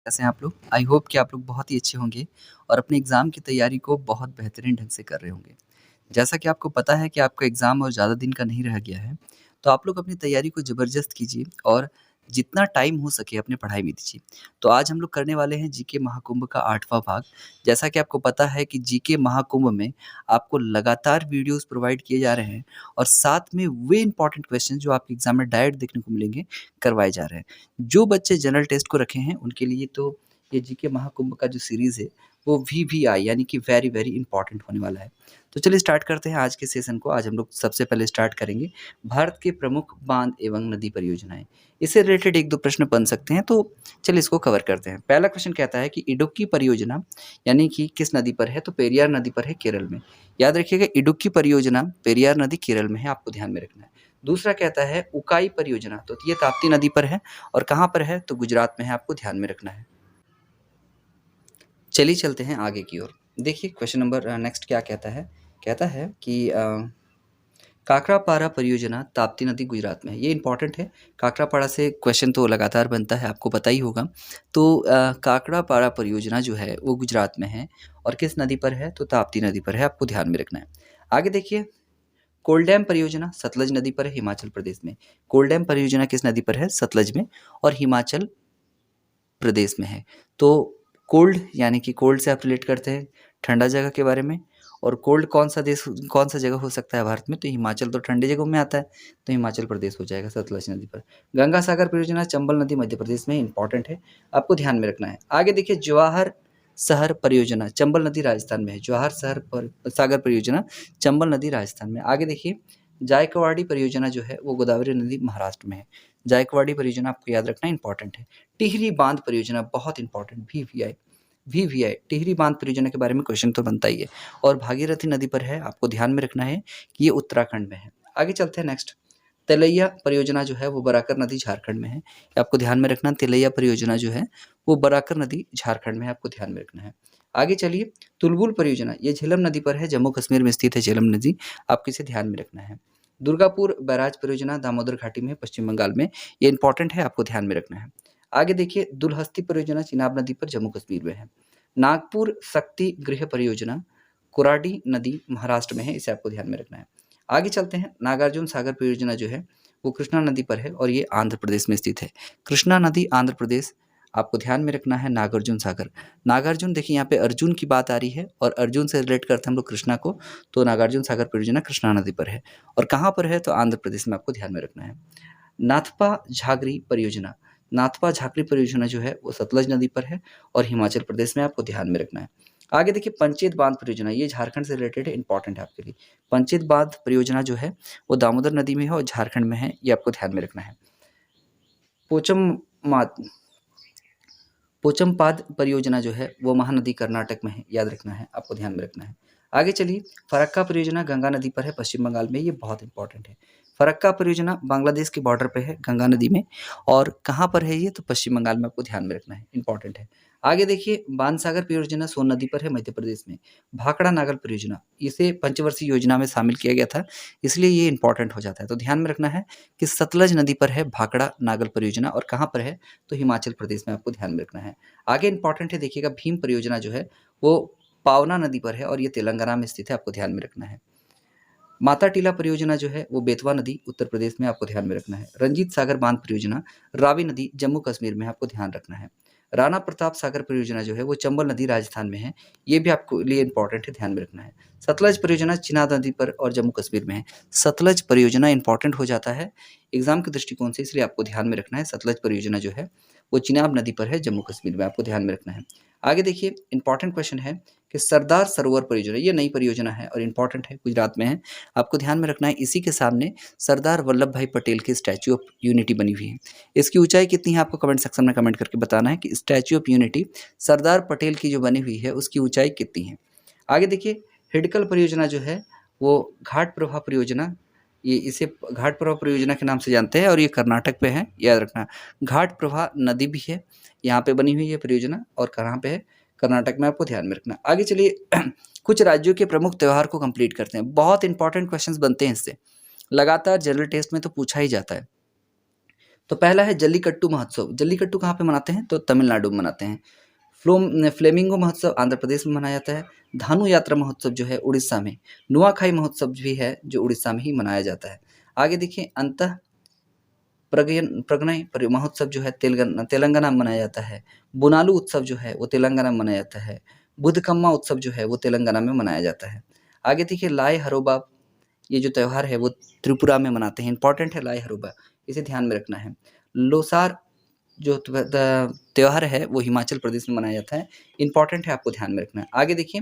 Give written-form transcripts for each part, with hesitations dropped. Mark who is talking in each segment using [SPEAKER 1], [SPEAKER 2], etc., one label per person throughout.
[SPEAKER 1] कैसे हैं आप लोग? आई होप कि आप लोग बहुत ही अच्छे होंगे और अपने एग्ज़ाम की तैयारी को बहुत बेहतरीन ढंग से कर रहे होंगे। जैसा कि आपको पता है कि आपका एग्ज़ाम और ज़्यादा दिन का नहीं रह गया है, तो आप लोग अपनी तैयारी को ज़बरदस्त कीजिए और जितना टाइम हो सके अपनी पढ़ाई में दीजिए। तो आज हम लोग करने वाले हैं जीके महाकुंभ का 8वाँ भाग। जैसा कि आपको पता है कि जीके महाकुंभ में आपको लगातार वीडियोज़ प्रोवाइड किए जा रहे हैं और साथ में वे इम्पोर्टेंट क्वेश्चन जो आपके एग्ज़ाम में डायरेक्ट देखने को मिलेंगे, करवाए जा रहे हैं। जो बच्चे जनरल टेस्ट को रखे हैं, उनके लिए तो ये जीके महाकुंभ का जो सीरीज़ है, वो वीवीआई यानी कि वेरी, वेरी इम्पोर्टेंट होने वाला है। तो चलिए स्टार्ट करते हैं आज के सेशन को। आज हम लोग सबसे पहले स्टार्ट करेंगे भारत के प्रमुख बांध एवं नदी परियोजनाएँ। इससे रिलेटेड 1-2 प्रश्न बन सकते हैं, तो चलिए इसको कवर करते हैं। पहला क्वेश्चन कहता है कि इडुक्की परियोजना यानी कि किस नदी पर है? तो पेरियार नदी पर है केरल में। याद रखिएगा इडुक्की परियोजना पेरियार नदी केरल में है, आपको ध्यान में रखना है। दूसरा कहता है उकाई परियोजना, तो ये ताप्ती नदी पर है और कहाँ पर है? तो गुजरात में है, आपको ध्यान में रखना है। चलिए चलते हैं आगे की ओर। देखिए क्वेश्चन नंबर नेक्स्ट क्या कहता है? कहता है कि काकरापारा परियोजना ताप्ती नदी गुजरात में है। ये इंपॉर्टेंट है। काकरापारा से क्वेश्चन तो लगातार बनता है, आपको पता ही होगा। तो काकरापारा परियोजना जो है वो गुजरात में है और किस नदी पर है? तो ताप्ती नदी पर है, आपको ध्यान में रखना है। आगे देखिए कोलडैम परियोजना सतलज नदी पर है हिमाचल प्रदेश में। कोलडैम परियोजना किस नदी पर है? सतलज में और हिमाचल प्रदेश में है। तो कोल्ड यानी कि कोल्ड से आप रिलेट करते हैं ठंडा जगह के बारे में और कोल्ड कौन सा जगह हो सकता है भारत में? तो हिमाचल तो ठंडी जगहों में आता है, तो हिमाचल प्रदेश हो जाएगा सतलज नदी पर। गंगा सागर परियोजना चंबल नदी मध्य प्रदेश में इंपॉर्टेंट है, आपको ध्यान में रखना है। आगे देखिए जवाहर शहर परियोजना चंबल नदी राजस्थान में है। जवाहर शहर पर सागर परियोजना चंबल नदी राजस्थान में। आगे देखिए जायकवाड़ी परियोजना जो है वो गोदावरी नदी महाराष्ट्र में है। जायकवाड़ी परियोजना आपको याद रखना इंपॉर्टेंट है। टिहरी बांध परियोजना बहुत इंपॉर्टेंट वीवीआई टिहरी बांध परियोजना के बारे में क्वेश्चन तो बनता ही है और भागीरथी नदी पर है, आपको ध्यान में रखना है कि ये उत्तराखंड में है। आगे चलते हैं नेक्स्ट। तिलैया परियोजना जो है वो बराकर नदी झारखंड में है, ये आपको ध्यान में रखना। तिलैया परियोजना जो है वो बराकर नदी झारखंड में है, आपको ध्यान में रखना है। आगे चलिए तुलबुल परियोजना ये झेलम नदी पर है, जम्मू कश्मीर में स्थित है झेलम नदी, आपको इसे ध्यान में रखना है। दुर्गापुर बैराज परियोजना दामोदर घाटी में पश्चिम बंगाल में, ये इंपॉर्टेंट है, आपको ध्यान में रखना है। आगे देखिए दुलहस्ती परियोजना चिनाब नदी पर जम्मू कश्मीर में है। नागपुर शक्ति गृह परियोजना कुराडी नदी महाराष्ट्र में है, इसे आपको ध्यान में रखना है। आगे चलते हैं नागार्जुन सागर परियोजना जो है वो कृष्णा नदी पर है और ये आंध्र प्रदेश में स्थित है। कृष्णा नदी आंध्र प्रदेश, आपको ध्यान में रखना है। नागार्जुन सागर, नागार्जुन देखिए यहाँ पे अर्जुन की बात आ रही है और अर्जुन से रिलेट करते हैं हम लोग कृष्णा को, तो नागार्जुन सागर परियोजना कृष्णा नदी पर है और कहाँ पर है? तो आंध्र प्रदेश में, आपको ध्यान में रखना है। नाथपा झागरी परियोजना, नाथपा झाकरी परियोजना जो है वो सतलज नदी पर है और हिमाचल प्रदेश में, आपको ध्यान में रखना है। आगे देखिए पंचेत बांध परियोजना ये झारखंड से रिलेटेड है, इंपॉर्टेंट है आपके लिए। पंचेत बांध परियोजना जो है वो दामोदर नदी में है और झारखंड में है, ये आपको ध्यान में रखना है। पोचम पोचमपाद परियोजना जो है वो महानदी कर्नाटक में है, याद रखना है, आपको ध्यान में रखना है। आगे चलिए फरक्का परियोजना गंगा नदी पर है पश्चिम बंगाल में, ये बहुत इंपॉर्टेंट है। फरक्का परियोजना बांग्लादेश के बॉर्डर पे है गंगा नदी में और कहाँ पर है ये? तो पश्चिम बंगाल में, आपको ध्यान में रखना है, इंपॉर्टेंट है। आगे देखिए बाणसागर परियोजना सोन नदी पर है मध्य प्रदेश में। भाखड़ा नागल परियोजना इसे पंचवर्षीय योजना में शामिल किया गया था, इसलिए ये इंपॉर्टेंट हो जाता है, तो ध्यान में रखना है कि सतलज नदी पर है भाखड़ा नागल परियोजना और कहाँ पर है? तो हिमाचल प्रदेश में, आपको ध्यान में रखना है। आगे इंपॉर्टेंट है देखिएगा भीम परियोजना जो है वो पावना नदी पर है और ये तेलंगाना में स्थित है, आपको ध्यान में रखना है। माता टीला परियोजना जो है वो बेतवा नदी उत्तर प्रदेश में, आपको ध्यान में रखना है। रंजीत सागर बांध परियोजना रावी नदी जम्मू कश्मीर में, आपको ध्यान रखना है। राणा प्रताप सागर परियोजना जो है वो चंबल नदी राजस्थान में है, ये भी आपको लिए इंपॉर्टेंट है, ध्यान में रखना है। सतलज परियोजना चिनाब नदी पर और जम्मू कश्मीर में है। सतलज परियोजना इंपॉर्टेंट हो जाता है एग्जाम के दृष्टिकोण से, इसलिए आपको ध्यान में रखना है। सतलज परियोजना जो है वो चिनाब नदी पर है जम्मू कश्मीर में, आपको ध्यान में रखना है। आगे देखिए इंपॉर्टेंट क्वेश्चन है कि सरदार सरोवर परियोजना ये नई परियोजना है और इंपॉर्टेंट है, गुजरात में है, आपको ध्यान में रखना है। इसी के सामने सरदार वल्लभ भाई पटेल की स्टैच्यू ऑफ यूनिटी बनी हुई है। इसकी ऊंचाई कितनी है? आपको कमेंट सेक्शन में कमेंट करके बताना है कि statue of unity Sardar Patel की जो बनी हुई है उसकी ऊंचाई कितनी है। आगे देखिए हिडकल परियोजना जो है वो घाट प्रभा परियोजना, ये इसे घाट प्रभा परियोजना के नाम से जानते हैं और ये कर्नाटक पे है, याद रखना। घाट प्रभा नदी भी है यहाँ पे बनी हुई है परियोजना और कहाँ पे है? कर्नाटक में, आपको ध्यान में रखना। आगे चलिए कुछ राज्यों के प्रमुख त्योहार को कंप्लीट करते हैं, बहुत इंपॉर्टेंट क्वेश्चंस बनते हैं इससे, लगातार जनरल टेस्ट में तो पूछा ही जाता है। तो पहला है जल्लीकट्टू महोत्सव। जल्लीकट्टू कहाँ पे मनाते हैं? तो तमिलनाडु में मनाते हैं। फ्लेमिंगो महोत्सव आंध्र प्रदेश में मनाया जाता है। धानु यात्रा महोत्सव जो है उड़ीसा में। नुआखाई महोत्सव भी है जो उड़ीसा में ही मनाया जाता है। आगे देखिए अंतः प्रगणय महोत्सव जो है तेलंगाना में मनाया जाता है। बोनालू उत्सव जो है वो तेलंगाना में मनाया जाता है। बुद्धकम्मा उत्सव जो है वो तेलंगाना में मनाया जाता है। आगे देखिए लाई हरोबा, ये जो त्यौहार है वो त्रिपुरा में मनाते हैं। इंपॉर्टेंट है लाई हरोबा, इसे ध्यान में रखना है। लोसार जो त्यौहार है वो हिमाचल प्रदेश में मनाया जाता है। इंपॉर्टेंट है, आपको ध्यान में रखना है। आगे देखिए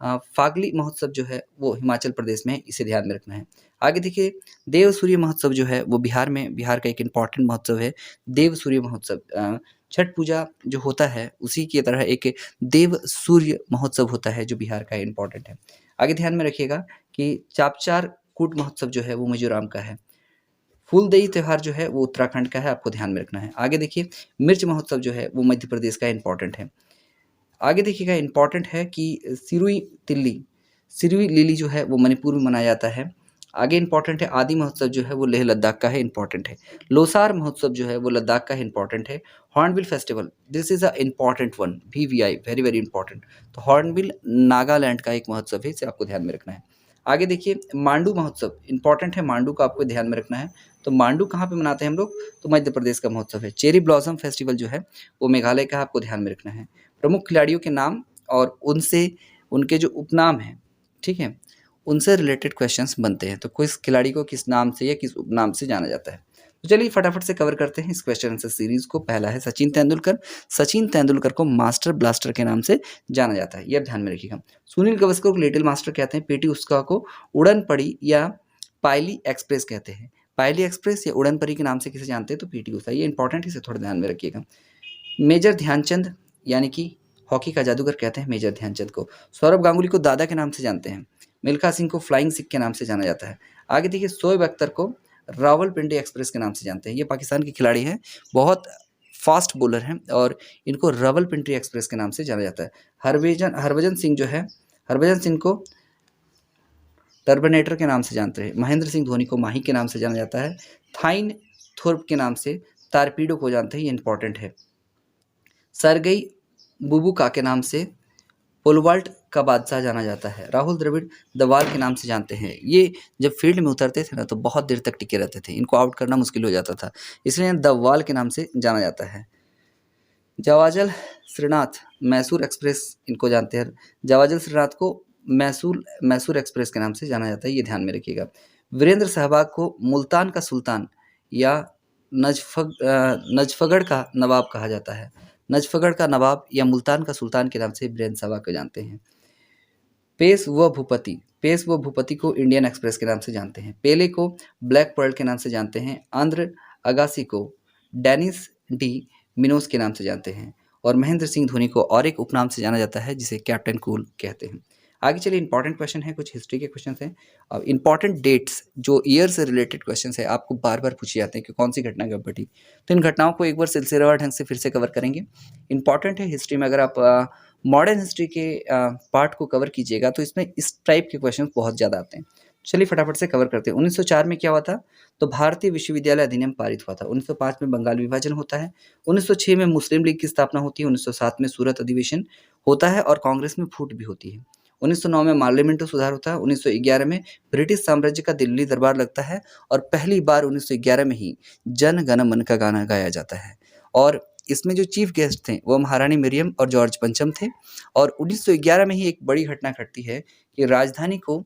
[SPEAKER 1] फागली महोत्सव जो है वो हिमाचल प्रदेश में है, इसे ध्यान में रखना है। आगे देखिए देव सूर्य महोत्सव जो है वो बिहार का एक इम्पॉर्टेंट महोत्सव है। देव सूर्य महोत्सव छठ पूजा जो होता है उसी की तरह एक देव सूर्य महोत्सव होता है जो बिहार का इम्पॉर्टेंट है। आगे ध्यान में रखिएगा कि चापचार कूट महोत्सव जो है वो मिजोरम का है। फूलदेई त्यौहार जो है वो उत्तराखंड का है, आपको ध्यान में रखना है। आगे देखिए मिर्च महोत्सव जो है वो मध्य प्रदेश का इम्पॉर्टेंट है। आगे देखिएगा इम्पॉर्टेंट है कि सिरुई लिली जो है वो मणिपुर में मनाया जाता है। आगे इम्पॉर्टेंट है आदि महोत्सव जो है वो लेह लद्दाख का है, इम्पॉर्टेंट है। लोसार महोत्सव जो है वो लद्दाख का है, इम्पॉर्टेंट है। Hornbill festival, this is a important one, VVI, very very important. तो हॉर्नबिल नागालैंड का एक महोत्सव है, इसे आपको ध्यान में रखना है। आगे देखिए मांडू महोत्सव, इंपॉर्टेंट है, मांडू का आपको ध्यान में रखना है। तो मांडू कहाँ पे मनाते हैं हम लोग? तो मध्य प्रदेश का महोत्सव है। चेरी ब्लॉसम फेस्टिवल जो है वो मेघालय का, आपको ध्यान में रखना है। प्रमुख खिलाड़ियों के नाम और उनके जो उपनाम हैं, ठीक है, उनसे रिलेटेड क्वेश्चंस बनते हैं। तो किस खिलाड़ी को किस नाम से या किस उपनाम से जाना जाता है? तो चलिए फटाफट से कवर करते हैं इस क्वेश्चन आंसर सीरीज को। पहला है सचिन तेंदुलकर। सचिन तेंदुलकर को मास्टर ब्लास्टर के नाम से जाना जाता है, ये ध्यान में रखिएगा। सुनील गावस्कर को लिटिल मास्टर कहते हैं। पीटी उषा को उड़न पड़ी या पायली एक्सप्रेस कहते हैं। पायली एक्सप्रेस या उड़न परी के नाम से किसे जानते हैं? तो पीटी उषा, ये इंपॉर्टेंट, इसे थोड़ा ध्यान में रखिएगा। मेजर ध्यानचंद यानी कि हॉकी का जादूगर कहते हैं मेजर ध्यानचंद को। सौरभ गांगुली को दादा के नाम से जानते हैं। मिल्खा सिंह को फ्लाइंग सिख के नाम से जाना जाता है। आगे देखिए शोएब अख्तर को रावलपिंडी एक्सप्रेस के नाम से जानते हैं। ये पाकिस्तान के खिलाड़ी हैं, बहुत फास्ट बॉलर हैं और इनको रावलपिंडी एक्सप्रेस के नाम से जाना जाता है। हरभजन सिंह जो है, हरभजन सिंह को टर्बनेटर के नाम से जानते हैं। महेंद्र सिंह धोनी को माही के नाम से जाना जाता है। थाइन थोर्प के नाम से तारपीडो को जानते हैं, ये इंपॉर्टेंट है। सरगई बुबुका के नाम से पोलवाल्ट का बादशाह जाना जाता है। राहुल द्रविड़ द वाल के नाम से जानते हैं। ये जब फील्ड में उतरते थे ना तो बहुत देर तक टिके रहते थे, इनको आउट करना मुश्किल हो जाता था, इसलिए द वाल के नाम से जाना जाता है। जवाजल श्रीनाथ मैसूर एक्सप्रेस, इनको जानते हैं। जवाजल श्रीनाथ को मैसूर एक्सप्रेस के नाम से जाना जाता है, ये ध्यान में रखिएगा। वीरेंद्र सहवाग को मुल्तान का सुल्तान या नजफगढ़ का नवाब कहा जाता है। नजफगढ़ का नवाब या मुल्तान का सुल्तान के नाम से वीरेंद्र सहवाग को जानते हैं। पेश व भूपति को इंडियन एक्सप्रेस के नाम से जानते हैं। पेले को ब्लैक पर्ल के नाम से जानते हैं। आंध्र अगासी को डेनिस डी मिनोस के नाम से जानते हैं। और महेंद्र सिंह धोनी को और एक उपनाम से जाना जाता है जिसे कैप्टन कूल कहते हैं। आगे चलिए इंपॉर्टेंट क्वेश्चन है, कुछ हिस्ट्री के क्वेश्चन हैं। अब इंपॉर्टेंट डेट्स जो ईयर से रिलेटेड क्वेश्चन है आपको बार बार पूछे जाते हैं कि कौन सी घटना कब घटी, तो इन घटनाओं को एक बार सिलसिलेवार ढंग से फिर से कवर करेंगे। इंपॉर्टेंट है हिस्ट्री में, अगर आप मॉडर्न हिस्ट्री के पार्ट को कवर कीजिएगा तो इसमें इस टाइप के क्वेश्चन बहुत ज़्यादा आते हैं। चलिए फटाफट से कवर करते हैं। 1904 में क्या हुआ था? तो भारतीय विश्वविद्यालय अधिनियम पारित हुआ था। 1905 में बंगाल विभाजन होता है। 1906 में मुस्लिम लीग की स्थापना होती है। 1907 में सूरत अधिवेशन होता है और कांग्रेस में फूट भी होती है। 1909 में पार्लियामेंट सुधार होता है। 1911 में ब्रिटिश साम्राज्य का दिल्ली दरबार लगता है और पहली बार 1911 में ही जन गण मन का गाना गाया जाता है। और इसमें जो चीफ गेस्ट थे वो महारानी मरियम और जॉर्ज पंचम थे। और 1911 में ही एक बड़ी घटना घटती है कि राजधानी को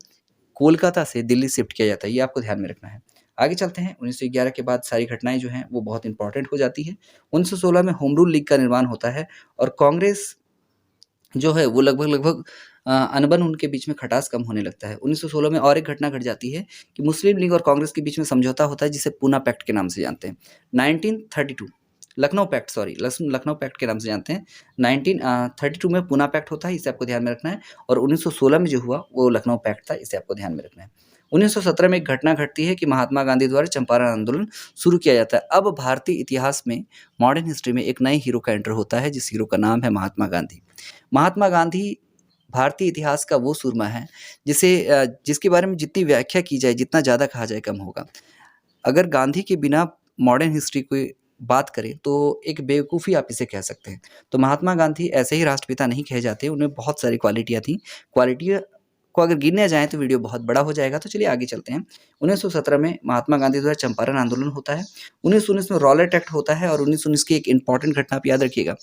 [SPEAKER 1] कोलकाता से दिल्ली शिफ्ट किया जाता है, ये आपको ध्यान में रखना है। आगे चलते हैं। 1911 के बाद सारी घटनाएं जो हैं वो बहुत इंपॉर्टेंट हो जाती है। 1916 में होम रूल लीग का निर्माण होता है और कांग्रेस जो है वो लगभग अनबन उनके बीच में खटास कम होने लगता है। 1916 में और एक घटना घट जाती है कि मुस्लिम लीग और कांग्रेस के बीच में समझौता होता है जिसे पूना पैक्ट के नाम से जानते हैं। 1932 लखनऊ पैक्ट के नाम से जानते हैं। 1932 में पूना पैक्ट होता है, इसे आपको ध्यान में रखना है। और 1916 में जो हुआ वो लखनऊ पैक्ट था, इसे आपको ध्यान में रखना है। 1917 में एक घटना घटती है कि महात्मा गांधी द्वारा चंपारण आंदोलन शुरू किया जाता है। अब भारतीय इतिहास में मॉडर्न हिस्ट्री में एक नए हीरो का एंटर होता है, जिस हीरो का नाम है महात्मा गांधी। महात्मा गांधी भारतीय इतिहास का वो सूरमा है जिसके बारे में जितनी व्याख्या की जाए, जितना ज़्यादा कहा जाए कम होगा। अगर गांधी के बिना मॉडर्न हिस्ट्री को बात करें तो एक बेवकूफ़ी आप इसे कह सकते हैं। तो महात्मा गांधी ऐसे ही राष्ट्रपिता नहीं कहे जाते, उनमें बहुत सारी क्वालिटियाँ थी। क्वालिटी को अगर गिनने जाएँ तो वीडियो बहुत बड़ा हो जाएगा, तो चलिए आगे चलते हैं। 1917 में महात्मा गांधी द्वारा चंपारण आंदोलन होता है। 1919 में रॉलेट एक्ट होता है और 1919 की एक इम्पॉर्टेंट घटना आप याद रखिएगा।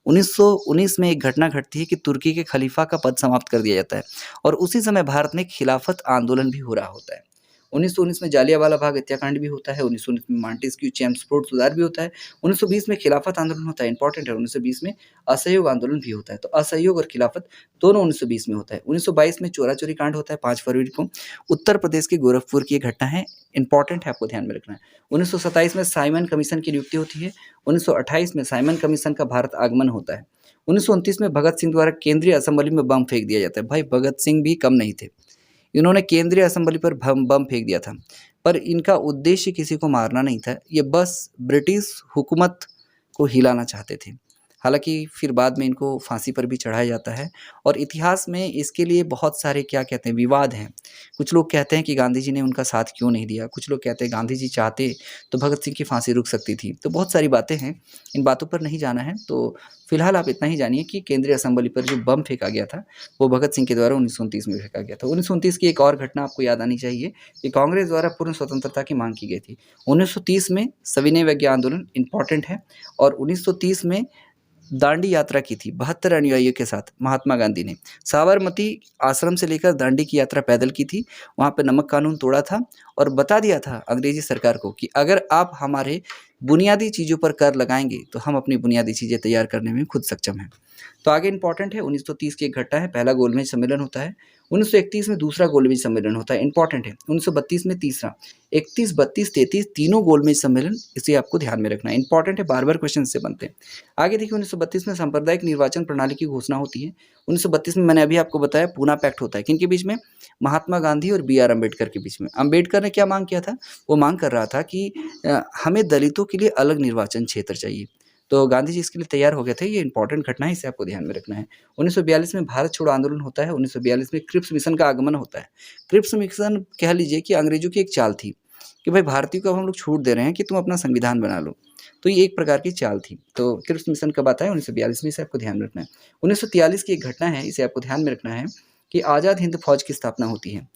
[SPEAKER 1] 1919 में एक घटना घटती है कि तुर्की के खलीफा का पद समाप्त कर दिया जाता है और उसी समय भारत में खिलाफत आंदोलन भी हो रहा होता है। 1919 में जालियांवाला बाग हत्याकांड भी होता है, 1919 में मॉन्टेस्क्यू चेम्सफोर्ड सुधार भी होता है, 1920 में खिलाफत आंदोलन होता है, इंपॉर्टेंट है, 1920 में असहयोग आंदोलन भी होता है। तो असहयोग और खिलाफत दोनों 1920 में होता है। 1922 में चोरा-चोरी कांड होता है 5 फरवरी को, उत्तर प्रदेश के गोरखपुर की ये घटना है, इंपॉर्टेंट है, आपको ध्यान में रखना है। 1927 में साइमन कमीशन की नियुक्ति होती है, 1928 में साइमन कमीशन का भारत आगमन होता है। 1929 में भगत सिंह द्वारा केंद्रीय असेंबली में बम फेंक दिया जाता है। भाई भगत सिंह भी कम नहीं थे। इन्होंने केंद्रीय असेंबली पर बम फेंक दिया था, पर इनका उद्देश्य किसी को मारना नहीं था, ये बस ब्रिटिश हुकूमत को हिलाना चाहते थे। हालाँकि फिर बाद में इनको फांसी पर भी चढ़ाया जाता है और इतिहास में इसके लिए बहुत सारे क्या कहते हैं विवाद हैं। कुछ लोग कहते हैं कि गांधी जी ने उनका साथ क्यों नहीं दिया, कुछ लोग कहते हैं गांधी जी चाहते तो भगत सिंह की फांसी रुक सकती थी। तो बहुत सारी बातें हैं, इन बातों पर नहीं जाना है। तो फिलहाल आप इतना ही जानिए कि केंद्रीय असेंबली पर जो बम फेंका गया था, वो भगत सिंह के द्वारा 1929 में फेंका गया था। 1929 की एक और घटना आपको याद आनी चाहिए कि कांग्रेस द्वारा पूर्ण स्वतंत्रता की मांग की गई थी। 1930 में सविनय अवज्ञा आंदोलन इम्पॉर्टेंट है और 1930 में दांडी यात्रा की थी 72 अनुयायियों के साथ महात्मा गांधी ने। साबरमती आश्रम से लेकर दांडी की यात्रा पैदल की थी। वहाँ पे नमक कानून तोड़ा था और बता दिया था अंग्रेजी सरकार को कि अगर आप हमारे बुनियादी चीज़ों पर कर लगाएंगे तो हम अपनी बुनियादी चीज़ें तैयार करने में खुद सक्षम हैं। तो आगे इंपॉर्टेंट है, 1930 की एक घटना है, पहला गोलमेज सम्मेलन होता है। 1931 में दूसरा गोलमेज सम्मेलन होता है, इंपॉर्टेंट है। 1932 में तीसरा, 31, 32, 33 तीनों गोलमेज सम्मेलन, इसे आपको ध्यान में रखना है, इंपॉर्टेंट है, बार-बार क्वेश्चन इससे बनते हैं। आगे देखिए 1932 में सांप्रदायिक निर्वाचन प्रणाली की घोषणा होती है। 1932 में मैंने अभी आपको बताया पूना पैक्ट होता है, किनके बीच में? महात्मा गांधी और बी आर अम्बेडकर के बीच में। अम्बेडकर ने क्या मांग किया था? वो मांग कर रहा था कि हमें दलितों के लिए अलग निर्वाचन क्षेत्र चाहिए। तो गांधी जी इसके लिए तैयार हो गए थे, ये इंपॉर्टेंट घटना है, इसे आपको ध्यान में रखना है। 1942 में भारत छोड़ो आंदोलन होता है, 1942 में क्रिप्स मिशन का आगमन होता है। क्रिप्स मिशन कह लीजिए कि अंग्रेजों की एक चाल थी कि भाई भारतीयों को अब हम लोग छूट दे रहे हैं कि तुम अपना संविधान बना लो। तो ये एक प्रकार की चाल थी। तो क्रिप्स मिशन कब आता है? 1942 में, इसे आपको ध्यान में रखना है। 1943 की एक घटना है, इसे आपको ध्यान में रखना है कि आज़ाद हिंद फौज की स्थापना होती है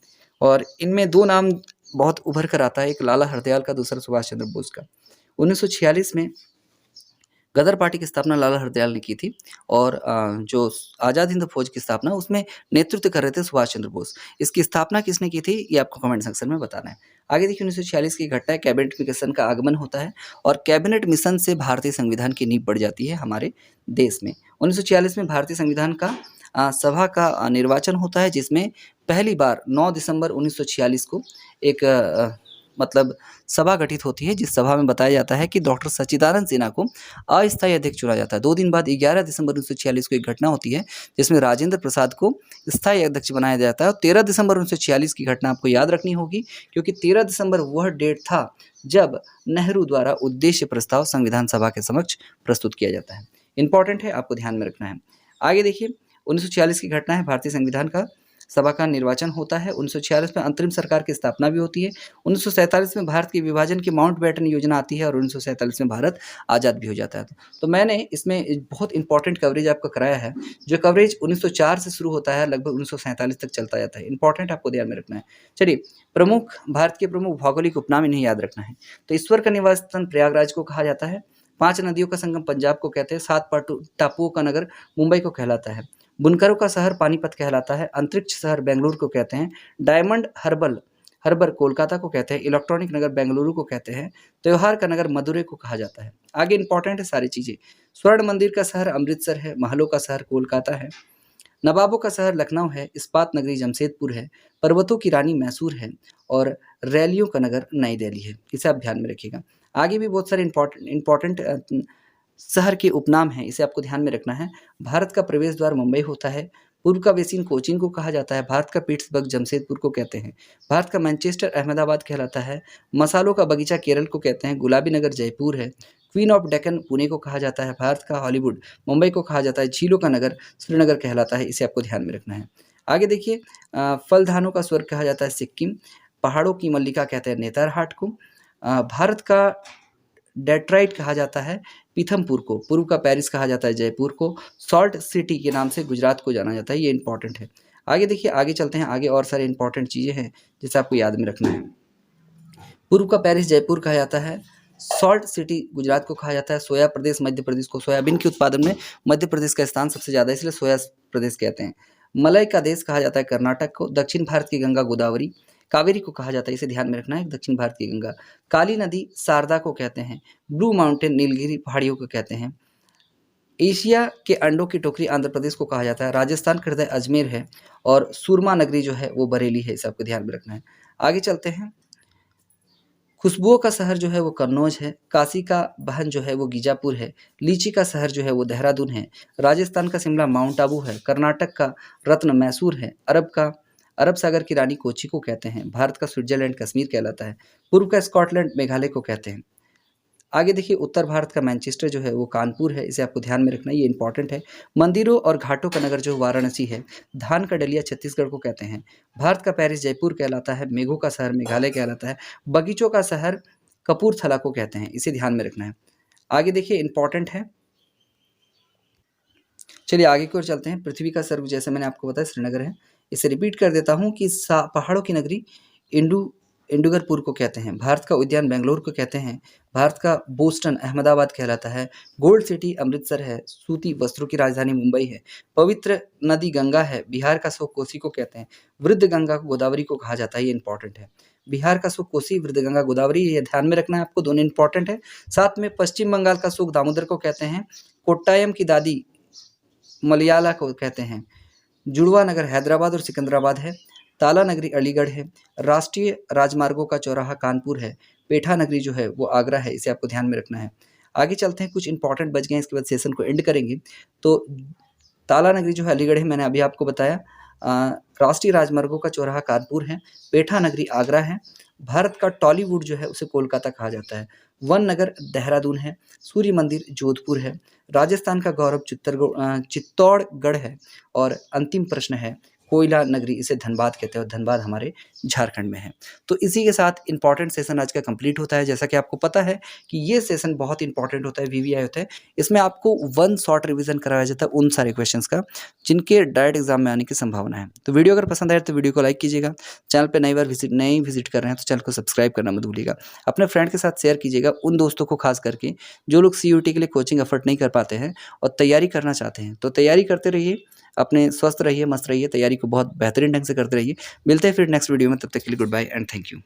[SPEAKER 1] और इनमें 2 नाम बहुत उभर कर आता है, एक लाला हरदयाल का, दूसरा सुभाष चंद्र बोस का। 1946 में गदर पार्टी की स्थापना लाला हरदयाल ने की थी और जो आज़ाद हिंद फौज की स्थापना उसमें नेतृत्व कर रहे थे सुभाष चंद्र बोस। इसकी स्थापना किसने की थी, ये आपको कमेंट सेक्शन में बताना है। आगे देखिए 1946 की घटना है, कैबिनेट मिशन का आगमन होता है और कैबिनेट मिशन से भारतीय संविधान की नींव पड़ जाती है हमारे देश में। 1946 में भारतीय संविधान का सभा का निर्वाचन होता है, जिसमें पहली बार 9 दिसंबर 1946 को एक मतलब सभा गठित होती है, जिस सभा में बताया जाता है कि डॉक्टर सच्चिदानंद सिन्हा को अस्थायी अध्यक्ष चुना जाता है। 2 दिन बाद 11 दिसंबर 1946 को एक घटना होती है, जिसमें राजेंद्र प्रसाद को स्थायी अध्यक्ष बनाया जाता है और 13 दिसंबर 1946 की घटना आपको याद रखनी होगी, क्योंकि 13 दिसंबर वह डेट था जब नेहरू द्वारा उद्देश्य प्रस्ताव संविधान सभा के समक्ष प्रस्तुत किया जाता है। इंपॉर्टेंट है, आपको ध्यान में रखना है। आगे देखिए 1946 की घटना है, भारतीय संविधान का सभा का निर्वाचन होता है। 1946 में अंतरिम सरकार की स्थापना भी होती है। 1947 में भारत के विभाजन की माउंटबेटन योजना आती है और 1947 में भारत आज़ाद भी हो जाता है। तो मैंने इसमें एक बहुत इंपॉर्टेंट कवरेज आपको कराया है, जो कवरेज 1904 से शुरू होता है, लगभग 1947 तक चलता जाता है। इंपॉर्टेंट, आपको ध्यान में रखना है। चलिए, भारत के प्रमुख भौगोलिक उपनाम इन्हें याद रखना है। तो ईश्वर का निवास स्थान प्रयागराज को कहा जाता है। 5 नदियों का संगम पंजाब को कहते हैं। 7 टापुओं का नगर मुंबई को कहलाता है। बुनकरों का शहर पानीपत कहलाता है। अंतरिक्ष शहर बेंगलुरु को कहते हैं। डायमंड हर्बर कोलकाता को कहते हैं। इलेक्ट्रॉनिक नगर बेंगलुरु को कहते हैं। त्योहार का नगर मदुरै को कहा जाता है। आगे इंपॉर्टेंट है सारी चीज़ें। स्वर्ण मंदिर का शहर अमृतसर है। महलों का शहर कोलकाता है। नवाबों का शहर लखनऊ है। इस्पात नगरी जमशेदपुर है। पर्वतों की रानी मैसूर है और रैलियों का नगर नई दिल्ली है। इसे आप ध्यान में रखिएगा। आगे भी बहुत सारे इंपॉर्टेंट शहर के उपनाम हैं, इसे आपको ध्यान में रखना है। भारत का प्रवेश द्वार मुंबई होता है। पूर्व का बेसिन कोचीन को कहा जाता है। भारत का पीट्सबर्ग जमशेदपुर को कहते हैं। भारत का मैनचेस्टर अहमदाबाद कहलाता है। मसालों का बगीचा केरल को कहते हैं। गुलाबी नगर जयपुर है। क्वीन ऑफ डेक्कन पुणे को कहा जाता है। भारत का हॉलीवुड मुंबई को कहा जाता है। झीलों का नगर श्रीनगर कहलाता है, इसे आपको ध्यान में रखना है। आगे देखिए, फल धानों का स्वर्ग कहा जाता है सिक्किम। पहाड़ों की मल्लिका कहते हैं नेतरहाट को। भारत का डेट्राइट कहा जाता है पीथमपुर को, पूर्व का पेरिस कहा जाता है जयपुर को, सॉल्ट सिटी के नाम से गुजरात को जाना जाता है, ये इंपॉर्टेंट है। आगे देखिए, आगे चलते हैं, आगे और सारे इंपॉर्टेंट चीज़ें हैं जिसे आपको याद में रखना है। पूर्व का पेरिस जयपुर कहा जाता है, सॉल्ट सिटी गुजरात को कहा जाता है, सोया प्रदेश मध्य प्रदेश को, सोयाबीन के उत्पादन में मध्य प्रदेश का स्थान सबसे ज़्यादा है इसलिए सोया प्रदेश कहते हैं। मलय का देश कहा जाता है कर्नाटक को, दक्षिण भारत की गंगा गोदावरी, कावेरी को कहा जाता है, इसे ध्यान में रखना है, दक्षिण भारत की गंगा। काली नदी शारदा को कहते हैं, ब्लू माउंटेन नीलगिरी पहाड़ियों को कहते हैं। एशिया के अंडों की टोकरी आंध्र प्रदेश को कहा जाता है, राजस्थान का हृदय अजमेर है और सूरमा नगरी जो है वो बरेली है, इसे आपको ध्यान में रखना है। आगे चलते हैं, खुशबुओं का शहर जो है वो कन्नौज है, काशी का बहन जो है वो गीजापुर है, लीची का शहर जो है वो देहरादून है, राजस्थान का शिमला माउंट आबू है, कर्नाटक का रत्न मैसूर है, अरब सागर की रानी कोची को कहते हैं, भारत का स्विट्जरलैंड कश्मीर कहलाता है, पूर्व का स्कॉटलैंड मेघालय को कहते हैं। आगे देखिए, उत्तर भारत का मैनचेस्टर जो है वो कानपुर है, इसे आपको ध्यान में रखना है, ये इंपॉर्टेंट है। मंदिरों और घाटों का नगर जो वाराणसी है, धान का डलिया छत्तीसगढ़ को कहते हैं, भारत का पेरिस जयपुर कहलाता है, मेघों का शहर मेघालय कहलाता है, बगीचों का शहर कपूरथला को कहते हैं, इसे ध्यान में रखना है। आगे देखिए, इंपॉर्टेंट है, चलिए आगे की ओर चलते हैं। पृथ्वी का सर्व, जैसे मैंने आपको बताया, श्रीनगर है। इसे रिपीट कर देता हूँ कि पहाड़ों की नगरी इंडुगरपुर को कहते हैं, भारत का उद्यान बेंगलोर को कहते हैं, भारत का बोस्टन अहमदाबाद कहलाता है, गोल्ड सिटी अमृतसर है, सूती वस्त्रों की राजधानी मुंबई है, पवित्र नदी गंगा है, बिहार का शोक कोसी को कहते हैं, वृद्ध गंगा को गोदावरी को कहा जाता है, ये इंपॉर्टेंट है। बिहार का शोक कोसी, वृद्ध गंगा गोदावरी, ये ध्यान में रखना है आपको, दोनों इंपॉर्टेंट है। साथ में पश्चिम बंगाल का शोक दामोदर को कहते हैं, कोट्टायम की दादी मलयाला को कहते हैं, जुड़वा नगर हैदराबाद और सिकंदराबाद है, ताला नगरी अलीगढ़ है, राष्ट्रीय राजमार्गों का चौराहा कानपुर है, पेठा नगरी जो है वो आगरा है, इसे आपको ध्यान में रखना है। आगे चलते हैं, कुछ इंपॉर्टेंट बच गए हैं, इसके बाद सेशन को एंड करेंगे। तो ताला नगरी जो है अलीगढ़ है, मैंने अभी आपको बताया। राष्ट्रीय राजमार्गों का चौराहा कानपुर है, पेठा नगरी आगरा है, भारत का टॉलीवुड जो है उसे कोलकाता कहा जाता है, वन नगर देहरादून है, सूर्य मंदिर जोधपुर है, राजस्थान का गौरव चित्तौड़गढ़ है, और अंतिम प्रश्न है कोयला नगरी, इसे धनबाद कहते हैं और धनबाद हमारे झारखंड में है। तो इसी के साथ इंपॉर्टेंट सेशन आज का कंप्लीट होता है। जैसा कि आपको पता है कि ये सेशन बहुत इंपॉर्टेंट होता है, वीवीआई होता है, इसमें आपको वन शॉर्ट रिवीजन कराया जाता है उन सारे क्वेश्चंस का जिनके डायरेक्ट एग्जाम में आने की संभावना है। तो वीडियो अगर पसंद आए तो वीडियो को लाइक कीजिएगा, चैनल पर नई विजिट कर रहे हैं तो चैनल को सब्सक्राइब करना मत भूलिएगा, अपने फ्रेंड के साथ शेयर कीजिएगा, उन दोस्तों को खास करके जो लोग सीयूटी के लिए कोचिंग एफर्ट नहीं कर पाते हैं और तैयारी करना चाहते हैं। तो तैयारी करते रहिए, अपने स्वस्थ रहिए, मस्त रहिए, तैयारी को बहुत बेहतरीन ढंग से करते रहिए। मिलते हैं फिर नेक्स्ट वीडियो में, तब तक के लिए goodbye and thank you.